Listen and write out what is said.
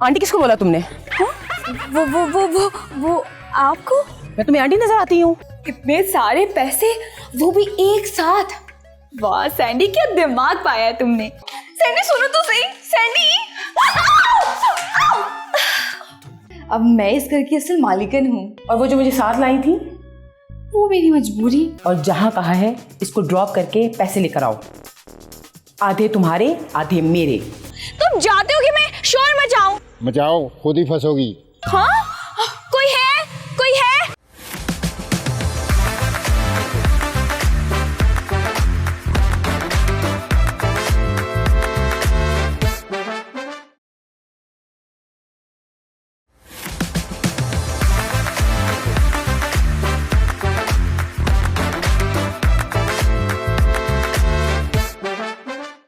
Aunty किसको बोला तुमने? वो आपको? मैं तुम्हें आंटी नजर आती हूँ? इतने सारे पैसे, वो भी एक साथ। वाह सैंडी, क्या दिमाग पाया है तुमने। सैंडी सुनो तो सही, सैंडी। अब मैं इस घर की असल मालिकन हूँ। और वो जो मुझे साथ लाई थी? वो मेरी मजबूरी। और जहाँ कहा है इसको ड्रॉप करके पैसे लेकर आओ, आधे तुम्हारे आधे मेरे। तुम जाते हो कि मैं शोर मचाऊं? मचाओ, खुद ही फंसोगी। हाँ